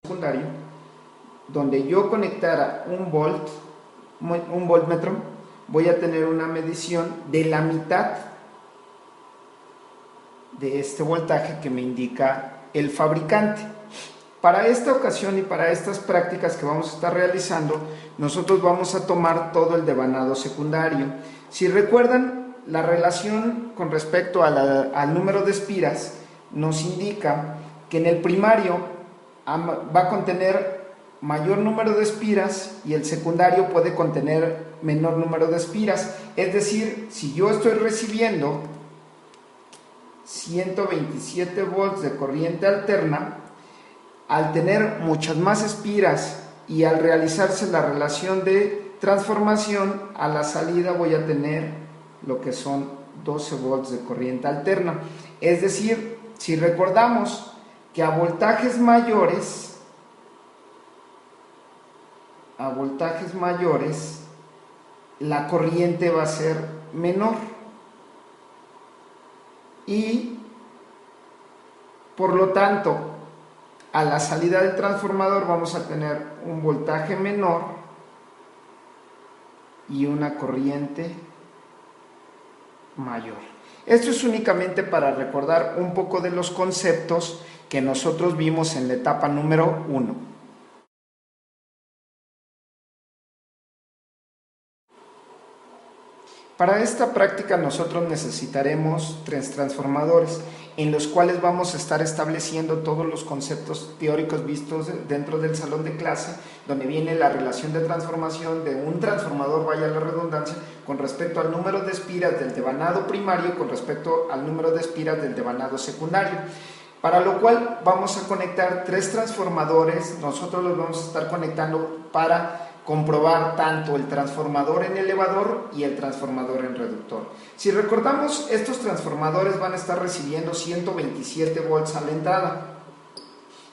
secundario, donde yo conectara un voltmetro, voy a tener una medición de la mitad de este voltaje que me indica el fabricante. Para esta ocasión y para estas prácticas que vamos a estar realizando, nosotros vamos a tomar todo el devanado secundario. Si recuerdan, la relación con respecto al número de espiras nos indica que en el primario va a contener mayor número de espiras y el secundario puede contener menor número de espiras. Es decir, si yo estoy recibiendo 127 volts de corriente alterna, al tener muchas más espiras y al realizarse la relación de transformación, a la salida voy a tener lo que son 12 volts de corriente alterna. Es decir, si recordamos que a voltajes mayores, la corriente va a ser menor y por lo tanto a la salida del transformador vamos a tener un voltaje menor y una corriente mayor. Esto es únicamente para recordar un poco de los conceptos que nosotros vimos en la etapa número 1. Para esta práctica nosotros necesitaremos 3 transformadores en los cuales vamos a estar estableciendo todos los conceptos teóricos vistos dentro del salón de clase, donde viene la relación de transformación de un transformador, vaya la redundancia, con respecto al número de espiras del devanado primario con respecto al número de espiras del devanado secundario. Para lo cual vamos a conectar 3 transformadores, nosotros los vamos a estar conectando para comprobar tanto el transformador en elevador y el transformador en reductor. Si recordamos, estos transformadores van a estar recibiendo 127 volts a la entrada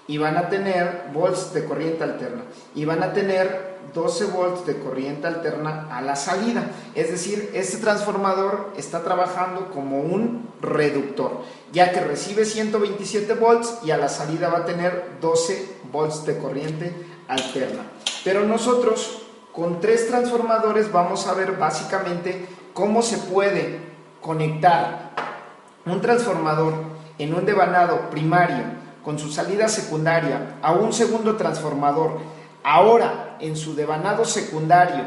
y van a tener volts de corriente alterna y van a tener 12 volts de corriente alterna a la salida. Es decir, este transformador está trabajando como un reductor, ya que recibe 127 volts y a la salida va a tener 12 volts de corriente alterna. Pero nosotros con 3 transformadores vamos a ver básicamente cómo se puede conectar un transformador en un devanado primario con su salida secundaria a un segundo transformador, ahora en su devanado secundario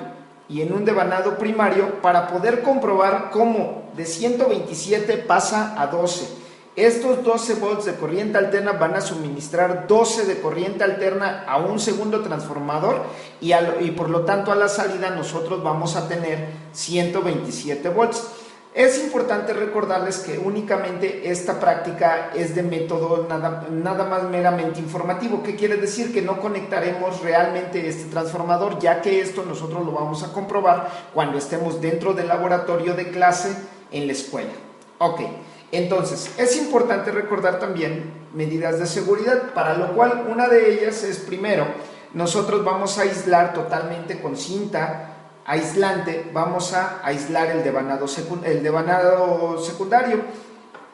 y en un devanado primario, para poder comprobar cómo de 127 pasa a 12. Estos 12 volts de corriente alterna van a suministrar 12 de corriente alterna a un segundo transformador y por lo tanto a la salida nosotros vamos a tener 127 volts. Es importante recordarles que únicamente esta práctica es de método nada más meramente informativo. ¿Qué quiere decir? Que no conectaremos realmente este transformador, ya que esto nosotros lo vamos a comprobar cuando estemos dentro del laboratorio de clase en la escuela. Ok. Entonces, es importante recordar también medidas de seguridad, para lo cual una de ellas es, primero, nosotros vamos a aislar totalmente con cinta aislante, vamos a aislar el devanado secundario,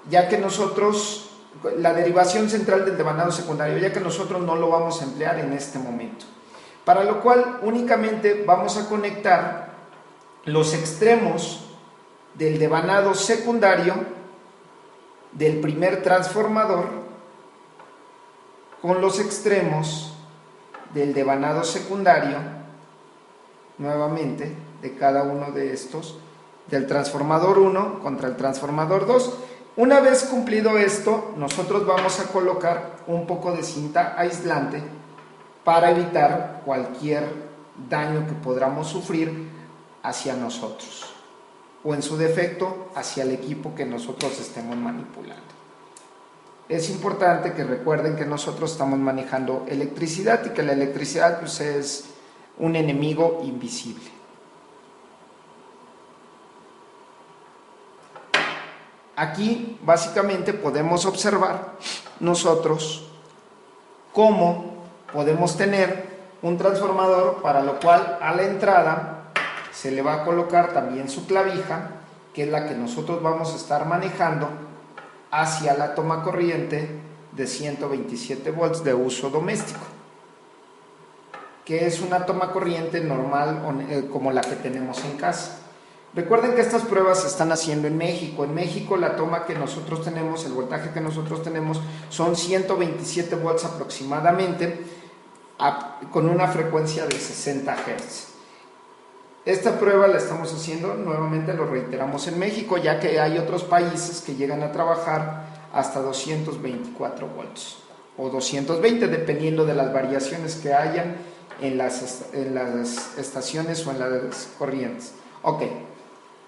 ya que nosotros, la derivación central del devanado secundario, ya que nosotros no lo vamos a emplear en este momento. Para lo cual únicamente vamos a conectar los extremos del devanado secundario del primer transformador con los extremos del devanado secundario, nuevamente de cada uno de estos, del transformador 1 contra el transformador 2. Una vez cumplido esto, nosotros vamos a colocar un poco de cinta aislante para evitar cualquier daño que podamos sufrir hacia nosotros, o en su defecto hacia el equipo que nosotros estemos manipulando. Es importante que recuerden que nosotros estamos manejando electricidad y que la electricidad pues, es un enemigo invisible. Aquí básicamente podemos observar nosotros cómo podemos tener un transformador, para lo cual a la entrada se le va a colocar también su clavija, que es la que nosotros vamos a estar manejando hacia la toma corriente de 127 volts de uso doméstico. que es una toma corriente normal como la que tenemos en casa. Recuerden que estas pruebas se están haciendo en México. En México la toma que nosotros tenemos, el voltaje que nosotros tenemos son 127 volts aproximadamente, con una frecuencia de 60 Hz. Esta prueba la estamos haciendo, nuevamente lo reiteramos, en México, ya que hay otros países que llegan a trabajar hasta 224 volts o 220, dependiendo de las variaciones que hayan en las estaciones o en las corrientes. Ok,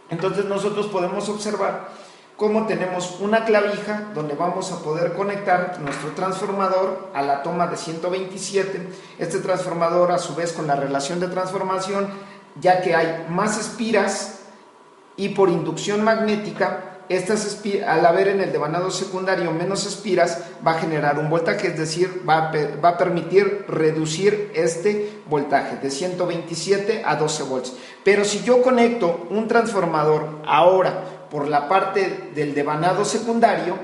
entonces nosotros podemos observar cómo tenemos una clavija donde vamos a poder conectar nuestro transformador a la toma de 127. Este transformador, a su vez, con la relación de transformación, ya que hay más espiras y por inducción magnética, al haber en el devanado secundario menos espiras, va a generar un voltaje, es decir, va a permitir reducir este voltaje de 127 a 12 volts. Pero si yo conecto un transformador ahora por la parte del devanado secundario,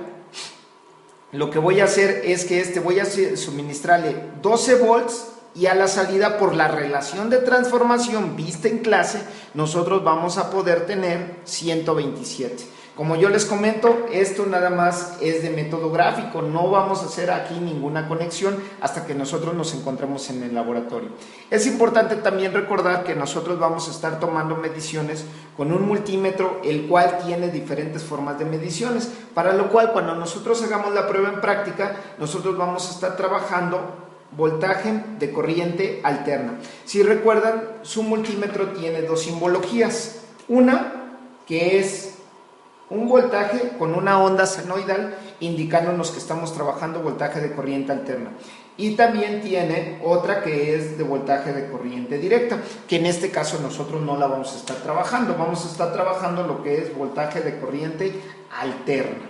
lo que voy a hacer es que voy a suministrarle 12 volts y a la salida, por la relación de transformación vista en clase, nosotros vamos a poder tener 127. Como yo les comento, esto nada más es de método gráfico, no vamos a hacer aquí ninguna conexión hasta que nosotros nos encontremos en el laboratorio. Es importante también recordar que nosotros vamos a estar tomando mediciones con un multímetro, el cual tiene diferentes formas de mediciones, para lo cual cuando nosotros hagamos la prueba en práctica, nosotros vamos a estar trabajando voltaje de corriente alterna. Si recuerdan, su multímetro tiene dos simbologías, una que es un voltaje con una onda senoidal indicándonos que estamos trabajando voltaje de corriente alterna, y también tiene otra que es de voltaje de corriente directa, que en este caso nosotros no la vamos a estar trabajando, vamos a estar trabajando lo que es voltaje de corriente alterna.